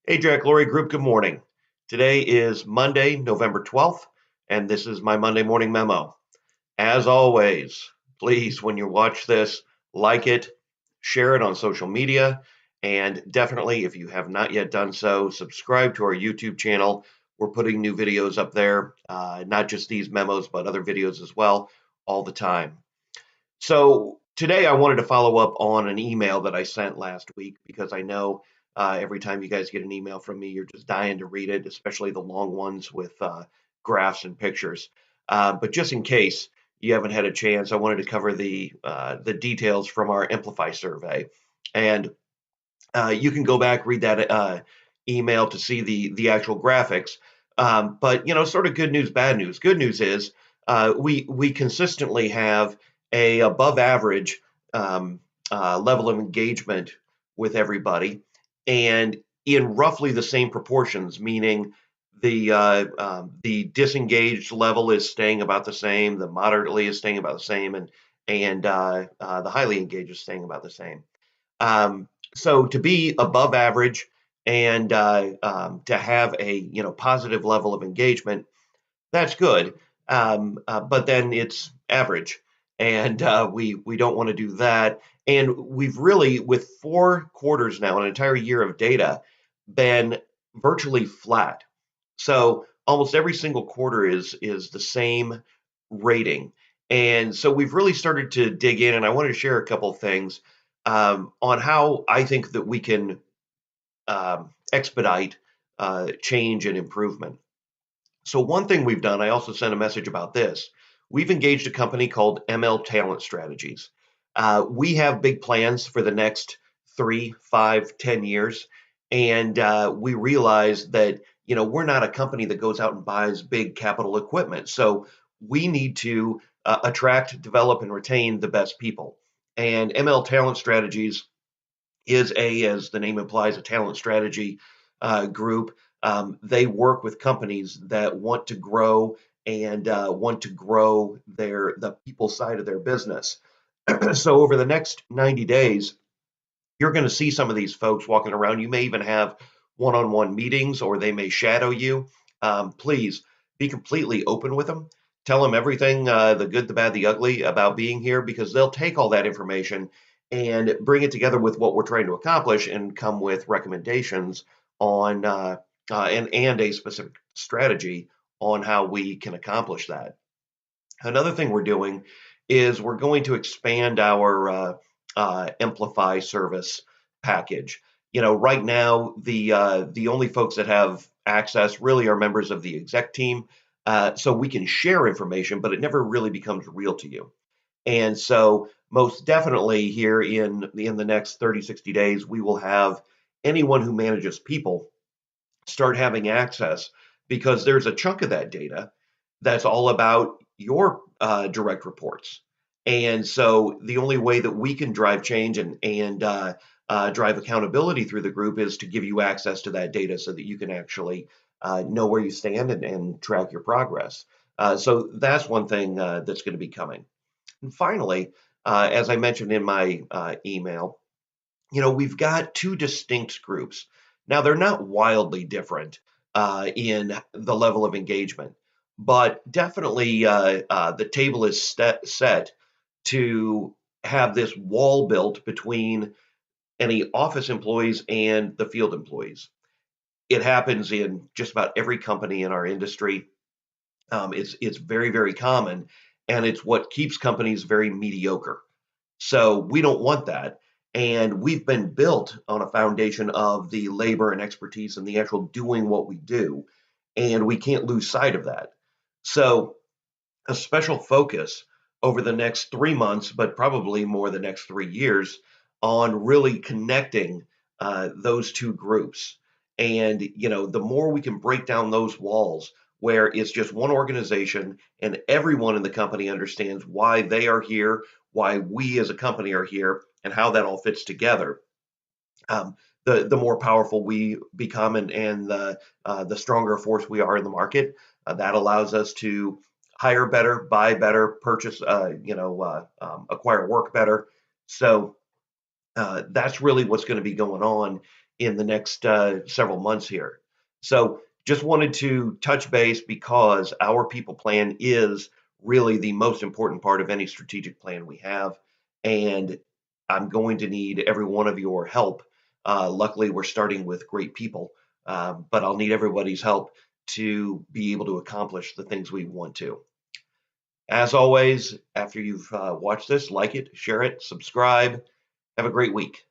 Hey, Jack, Laurie Group, good morning. Today is Monday, November 12th, and this is my Monday morning memo. As always, please, when you watch this, like it, share it on social media, and definitely, if you have not yet done so, subscribe to our YouTube channel. We're putting new videos up there, not just these memos, but other videos as well, all the time. So today I wanted to follow up on an email that I sent last week because I know every time you guys get an email from me, you're just dying to read it, especially the long ones with graphs and pictures. But just in case you haven't had a chance, I wanted to cover the details from our Amplify survey, and you can go back read that email to see the actual graphics. But sort of good news, bad news. Good news is we consistently have a above average level of engagement with everybody, and in roughly the same proportions, meaning the disengaged level is staying about the same, the moderately is staying about the same, and the highly engaged is staying about the same. So to be above average and to have a positive level of engagement, that's good. But then it's average, and we don't want to do that. And we've really, with 4 quarters now, an entire year of data, been virtually flat. So almost every single quarter is the same rating. And so we've really started to dig in, and I wanted to share a couple of things on how I think that we can expedite change and improvement. So one thing we've done, I also sent a message about this. We've engaged a company called ML Talent Strategies. We have big plans for the next 3, 5, 10 years, and we realize that we're not a company that goes out and buys big capital equipment. So we need to attract, develop, and retain the best people. And ML Talent Strategies is as the name implies, a talent strategy group. They work with companies that want to grow and want to grow the people side of their business. So over the next 90 days, you're going to see some of these folks walking around. You may even have one-on-one meetings, or they may shadow you. Please be completely open with them. Tell them everything, the good, the bad, the ugly about being here, because they'll take all that information and bring it together with what we're trying to accomplish and come with recommendations on and a specific strategy on how we can accomplish that. Another thing we're doing is we're going to expand our Amplify service package. Right now the only folks that have access really are members of the exec team, so we can share information, but it never really becomes real to you. And so most definitely here in the next 30, 60 days, we will have anyone who manages people start having access, because there's a chunk of that data that's all about your direct reports. And so the only way that we can drive change and drive accountability through the group is to give you access to that data so that you can actually know where you stand and track your progress. So that's one thing that's going to be coming. And finally, as I mentioned in my email, we've got two distinct groups. Now, they're not wildly different in the level of engagement, but definitely the table is set to have this wall built between any office employees and the field employees. It happens in just about every company in our industry. It's very, very common, and it's what keeps companies very mediocre. So we don't want that. And we've been built on a foundation of the labor and expertise and the actual doing what we do. And we can't lose sight of that. So a special focus over the next 3 months, but probably more the next 3 years, on really connecting those two groups. And the more we can break down those walls, where it's just one organization and everyone in the company understands why they are here, why we as a company are here, and how that all fits together, the more powerful we become, and the stronger force we are in the market. That allows us to hire better, buy better, purchase, acquire work better. So that's really what's going to be going on in the next several months here. So just wanted to touch base because our people plan is really the most important part of any strategic plan we have. And I'm going to need every one of your help. Luckily, we're starting with great people, but I'll need everybody's help to be able to accomplish the things we want to. As always, after you've watched this, like it, share it, subscribe. Have a great week.